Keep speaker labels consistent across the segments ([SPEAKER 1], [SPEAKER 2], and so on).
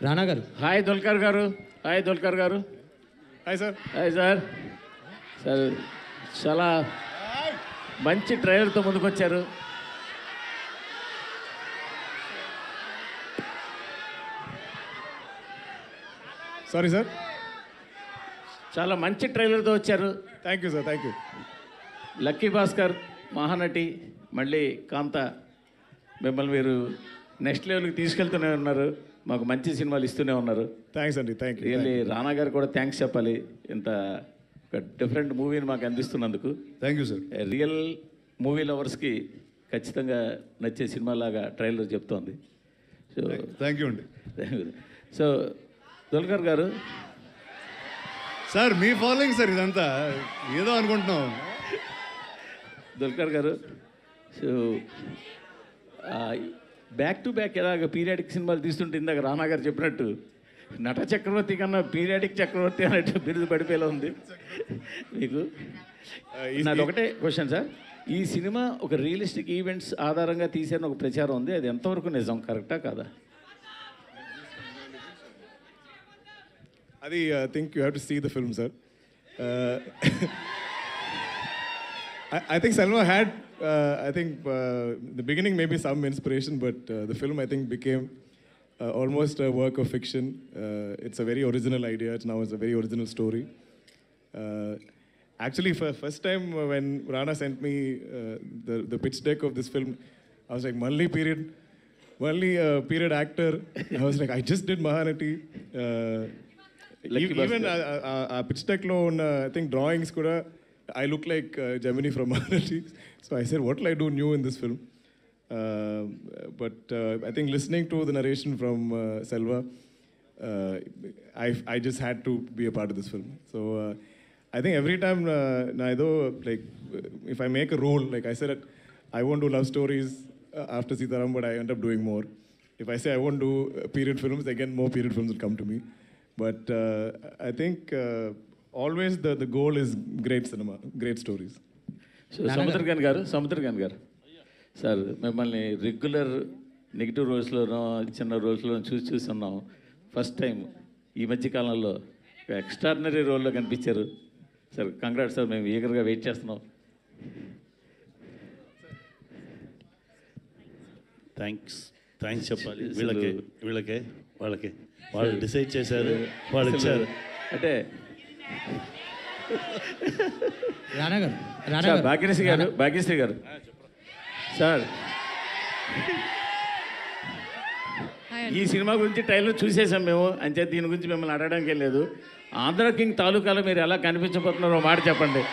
[SPEAKER 1] రానా గారు.
[SPEAKER 2] హాయ్ దుల్కర్ గారు. హాయ్ దుల్కర్ గారు.
[SPEAKER 3] Hi sir.
[SPEAKER 2] Hi sir. Sir చాలా మంచి ట్రైలర్తో ముందుకొచ్చారు.
[SPEAKER 3] Sorry sir.
[SPEAKER 2] చాలా మంచి ట్రైలర్తో వచ్చారు.
[SPEAKER 3] Thank you sir. Thank you.
[SPEAKER 2] Lucky Bhaskar, Mahanati, మళ్ళీ కాంత, మిమ్మల్ని మీరు నెక్స్ట్ లెవెల్కి తీసుకెళ్తూనే ఉన్నారు. మాకు మంచి సినిమాలు ఇస్తూనే ఉన్నారు.
[SPEAKER 3] థ్యాంక్స్ అండి. Thank you.
[SPEAKER 2] రియల్లీ రానా గారు కూడా థ్యాంక్స్ చెప్పాలి. ఇంత ఒక డిఫరెంట్ మూవీని మాకు అందిస్తున్నందుకు.
[SPEAKER 3] Thank you sir.
[SPEAKER 2] Real movie లవర్స్కి ఖచ్చితంగా నచ్చే సినిమాలాగా ట్రైలర్ చెప్తోంది. సో
[SPEAKER 3] థ్యాంక్ యూ అండి.
[SPEAKER 2] సో దుల్కర్ గారు.
[SPEAKER 3] సార్ మీ ఫాలోయింగ్ సార్ ఇదంతా ఏదో అనుకుంటున్నాం.
[SPEAKER 2] దుల్కర్ గారు, సో బ్యాక్ టు బ్యాక్ ఎలాగ పీరియాడిక్ సినిమాలు తీస్తుంటే ఇందాక రానా గారు చెప్పినట్టు నట చక్రవర్తి కన్నా పీరియాడిక్ చక్రవర్తి అన్నట్టు బిరుదు పడిపోయేలా ఉంది మీకు. నాది ఒకటే క్వశ్చన్ సార్. ఈ సినిమా ఒక రియలిస్టిక్ ఈవెంట్స్ ఆధారంగా తీసారని ఒక ప్రచారం ఉంది. అది ఎంతవరకు నిజం, కరెక్టా కాదా?
[SPEAKER 3] అది think you have to see the film sir. I think Salma had, I think the beginning maybe some inspiration, but the film I think became almost a work of fiction. It's a very original idea. It's a very original story. Actually, for first time when Rana sent me the pitch deck of this film, I was like, Malli period actor. I was like, I just did Mahanati. Even pitch deck lo I think drawings kuda I look like Gemini from Mahanati. So I said, what will I do new in this film? But I think listening to the narration from Selva, I just had to be a part of this film. So I think every time, like, if I make a role, like I said, I won't do love stories after Sitaram, but I end up doing more. If I say I won't do period films, again, more period films will come to me. But I think always the goal is great cinema, great stories.
[SPEAKER 2] So Samuthirakani garu sir, మిమ్మల్ని regular negative రోల్స్లోనో చిన్న రోల్స్లోనో చూసి ఉన్నాం. First time ఈ మధ్య కాలంలో extraordinary రోల్లో కనిపించారు sir. Congrats sir, మేము ఈగర్గా వెయిట్ చేస్తున్నాం.
[SPEAKER 4] థ్యాంక్స్ చెప్పాలి వీళ్ళకే వాళ్ళు డిసైడ్ చేశారు, వాళ్ళు ఇచ్చారు.
[SPEAKER 2] అంటే
[SPEAKER 1] రానా గారు.
[SPEAKER 2] భాగ్యశ్రీ గారు సార్, ఈ సినిమా గురించి ట్రైలర్ చూసేసాం మేము. అంతే, దీని గురించి మిమ్మల్ని అడగడానికి వెళ్ళలేదు. ఆంధ్ర కింగ్ తాలూకాలో మీరు ఎలా కనిపించబోతున్నారో మాట చెప్పండి.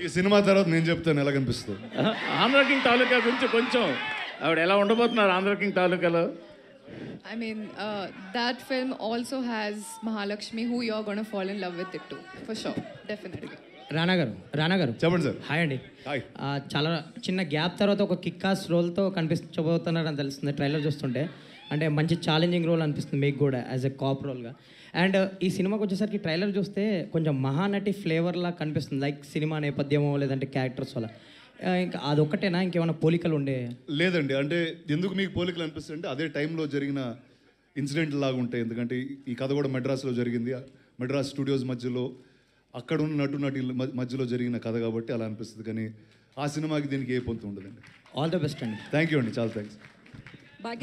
[SPEAKER 3] ఈ సినిమా తర్వాత నేను చెప్తాను ఎలా కనిపిస్తుంది.
[SPEAKER 2] ఆంధ్ర కింగ్ తాలూకా గురించి కొంచెం ఆవిడ ఎలా ఉండబోతున్నారు ఆంధ్ర కింగ్ తాలూకాలో?
[SPEAKER 5] I mean, that film also has Mahalakshmi, who you're going to fall in love with it too, for sure, definitely.
[SPEAKER 1] రానా గారు
[SPEAKER 3] చెప్పండి సార్.
[SPEAKER 1] హాయ్ అండి.
[SPEAKER 3] హాయ్.
[SPEAKER 1] చాలా చిన్న గ్యాప్ తర్వాత ఒక కిక్కాస్ రోల్తో కనిపించబోతున్నారని తెలుస్తుంది ట్రైలర్ చూస్తుంటే. అంటే మంచి ఛాలెంజింగ్ రోల్ అనిపిస్తుంది మీకు కూడా యాజ్ ఎ కాప్ రోల్గా. అండ్ ఈ సినిమాకి వచ్చేసరికి ట్రైలర్ చూస్తే కొంచెం మహానటి ఫ్లేవర్లా కనిపిస్తుంది, లైక్ సినిమా నేపథ్యమో లేదంటే క్యారెక్టర్స్ వల్ల. ఇంకా అదొక్కటేనా, ఇంకేమైనా పోలికలు ఉండే?
[SPEAKER 6] లేదండి, అంటే ఎందుకు మీకు పోలికలు అనిపిస్తుంది అంటే అదే టైంలో జరిగిన ఇన్సిడెంట్ లాగా ఉంటాయి. ఎందుకంటే ఈ కథ కూడా మెడ్రాస్లో జరిగింది, మెడ్రాస్ స్టూడియోస్ మధ్యలో అక్కడ ఉన్న నటుల మధ్యలో జరిగిన కథ కాబట్టి అలా అనిపిస్తుంది. కానీ ఆ సినిమాకి దీనికి ఏ పొంతు ఉండదండి.
[SPEAKER 1] ఆల్ ద బెస్ట్ అండి.
[SPEAKER 6] థ్యాంక్ యూ అండి, చాలా థ్యాంక్స్.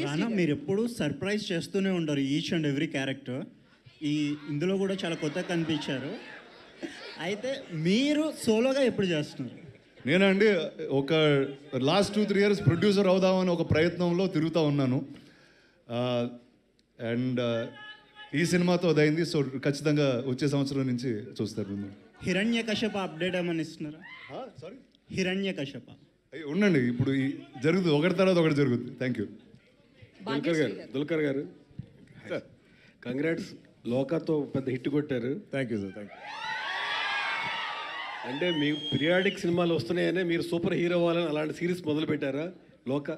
[SPEAKER 7] రానా, మీరు ఎప్పుడు సర్ప్రైజ్ చేస్తూనే ఉంటారు ఈచ్ అండ్ ఎవ్రీ క్యారెక్టర్. ఇందులో కూడా చాలా కొత్తగా కనిపించారు. అయితే మీరు సోలోగా ఎప్పుడు చేస్తున్నారు?
[SPEAKER 6] నేనండి ఒక లాస్ట్ 2-3 years ప్రొడ్యూసర్ అవుదామని ఒక ప్రయత్నంలో తిరుగుతూ ఉన్నాను. అండ్ ఈ సినిమాతో అదైంది. సో ఖచ్చితంగా వచ్చే సంవత్సరం నుంచి చూస్తారు మిమ్మల్ని.
[SPEAKER 7] హిరణ్యకశప అప్డేట్ ఏమని ఇస్తున్నారా?
[SPEAKER 6] సారీ,
[SPEAKER 7] హిరణ్యకశప
[SPEAKER 6] ఉండండి, ఇప్పుడు జరుగుతుంది, ఒకటి తర్వాత ఒకటి జరుగుతుంది. Thank you.
[SPEAKER 8] Dulquer garu sir, congrats. లోకాతో పెద్ద హిట్ కొట్టారు.
[SPEAKER 3] Thank you sir. Thank you.
[SPEAKER 8] అంటే మీ పీరియాడిక్ సినిమాలు వస్తున్నాయనే మీరు సూపర్ హీరో అవ్వాలని అలాంటి సిరీస్ మొదలు పెట్టారా లోక?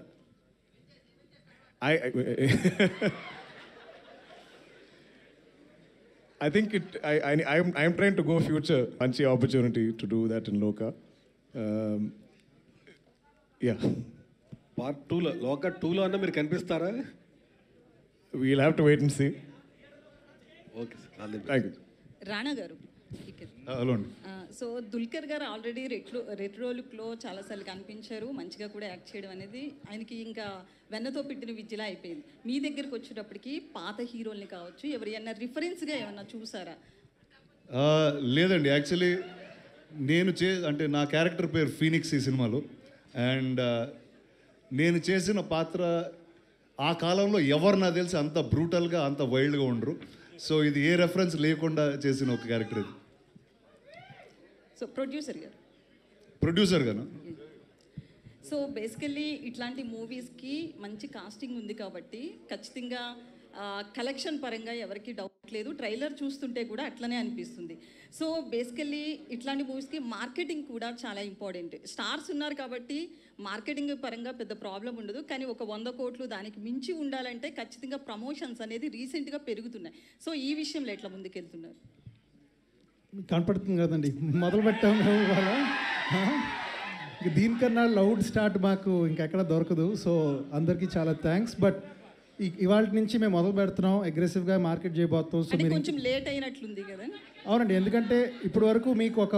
[SPEAKER 3] I think I'm trying to go future. Manchi opportunity to do that in Loka. Yeah.
[SPEAKER 8] Part 2లో లోక 2లో అన్న మీరు కనిపిస్తారా?
[SPEAKER 3] we'll have to wait and see.
[SPEAKER 8] Okay sir all the best.
[SPEAKER 3] Thank you.
[SPEAKER 9] Rana గారు ఇక్కడ.
[SPEAKER 6] హలో అండి.
[SPEAKER 9] సో దుల్కర్ గారు already retro లుక్లో చాలాసార్లు కనిపించారు, మంచిగా కూడా యాక్ట్ చేయడం అనేది ఆయనకి ఇంకా వెన్నతో పెట్టిన విద్యలా అయిపోయింది. మీ దగ్గరికి వచ్చేటప్పటికి పాత హీరోల్ని కావచ్చు ఎవరైనా రిఫరెన్స్గా ఏమన్నా చూసారా?
[SPEAKER 6] లేదండి, యాక్చువల్లీ నేను అంటే నా క్యారెక్టర్ పేరు ఫీనిక్స్ ఈ సినిమాలో. అండ్ నేను చేసిన పాత్ర ఆ కాలంలో ఎవరు నాకు తెలిసి అంత బ్రూటల్గా అంత వైల్డ్గా ఉండరు. సో ఇది ఏ రెఫరెన్స్ లేకుండా చేసిన ఒక క్యారెక్టర్ ఇది.
[SPEAKER 9] సో ప్రొడ్యూసర్ గారు.
[SPEAKER 6] ప్రొడ్యూసర్ గాను.
[SPEAKER 9] సో బేసికల్లీ ఇట్లాంటి మూవీస్కి మంచి కాస్టింగ్ ఉంది కాబట్టి ఖచ్చితంగా కలెక్షన్ పరంగా ఎవరికి డౌట్ లేదు, ట్రైలర్ చూస్తుంటే కూడా అట్లనే అనిపిస్తుంది. సో బేసికల్లీ ఇట్లాంటి మూవీస్కి మార్కెటింగ్ కూడా చాలా ఇంపార్టెంట్. స్టార్స్ ఉన్నారు కాబట్టి మార్కెటింగ్ పరంగా పెద్ద ప్రాబ్లం ఉండదు, కానీ ఒక 100 కోట్లు దానికి మించి ఉండాలంటే ఖచ్చితంగా ప్రమోషన్స్ అనేది రీసెంట్గా పెరుగుతున్నాయి. సో ఈ విషయంలో ఎట్లా ముందుకెళ్తున్నారు?
[SPEAKER 10] కనపడుతుంది కదండి, మొదలు పెట్టాము ఇవాళ. ఇంక దీనికన్నా లౌడ్ స్టార్ట్ మాకు ఇంకెక్కడ దొరకదు. సో అందరికీ చాలా థ్యాంక్స్. బట్ ఇవాళ నుంచి మేము మొదలు పెడుతున్నాం, అగ్రెసివ్గా మార్కెట్ చేయబోతాం. సో మీరు
[SPEAKER 9] కొంచెం లేట్ అయినట్లుంది కదా?
[SPEAKER 10] అవునండి, ఎందుకంటే ఇప్పటి వరకు మీకు ఒక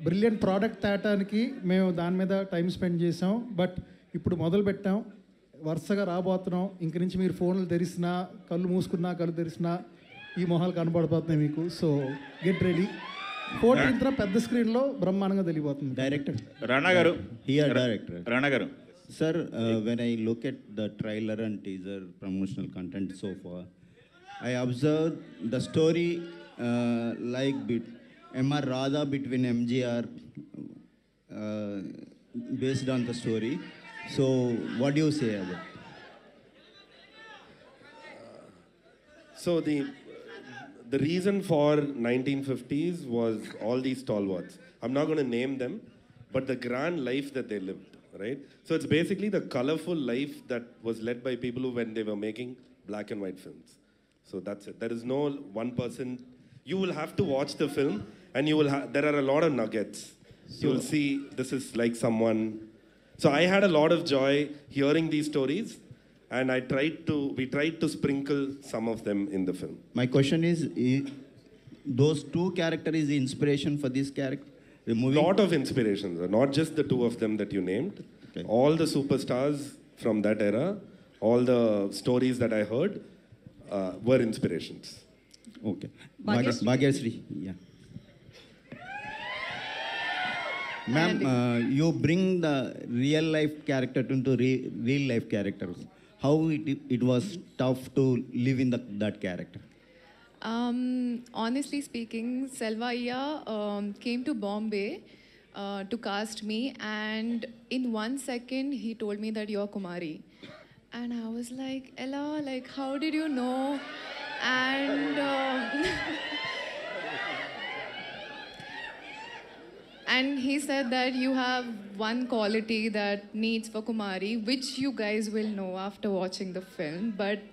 [SPEAKER 10] బ్రిలియంట్ ప్రోడక్ట్ తేటానికి మేము దాని మీద టైం స్పెండ్ చేసాం. బట్ ఇప్పుడు మొదలు పెట్టాం, వరుసగా రాబోతున్నాం. ఇంక నుంచి మీరు ఫోన్లు తెరిసినా, కళ్ళు మూసుకున్నా, కళ్ళు తెరిసినా ఈ మొహాలు కనబడిపోతున్నాయి మీకు. So get ready. 14th పెద్ద స్క్రీన్లో బ్రహ్మాండంగా తెలియబోతుంది.
[SPEAKER 7] డైరెక్టర్
[SPEAKER 2] రాణా గారు.
[SPEAKER 7] హియర్ డైరెక్టర్
[SPEAKER 2] రాణా గారు.
[SPEAKER 7] Sir, when I look at the trailer and teaser promotional content so far, I observed the story like M.R. Radha between MGR based on the story. So, what do you say about it?
[SPEAKER 8] So the reason for 1950s was all these stalwarts. I'm not going to name them, but the grand life that they lived, right? So it's basically the colorful life that was led by people who, when they were making black and white films. So that's it. There is no one person. You will have to watch the film, and you will there are a lot of nuggets. You will see this is like someone. So I had a lot of joy hearing these stories, and we tried to sprinkle some of them in the film.
[SPEAKER 7] My question is those two characters is the inspiration for this character? The movie?
[SPEAKER 8] Lot of inspirations, not just the two of them that you named.
[SPEAKER 7] Okay.
[SPEAKER 8] All the superstars from that era, all the stories that I heard were inspirations.
[SPEAKER 7] Okay. Bhagyasri, yeah. Ma'am, you bring the real life character into real life characters. How it was tough to live in that character?
[SPEAKER 5] Honestly speaking, Selva Iya came to Bombay to cast me, and in 1 second he told me that you're Kumari, and I was like, Ella, like how did you know? And and he said that you have one quality that needs for Kumari, which you guys will know after watching the film, but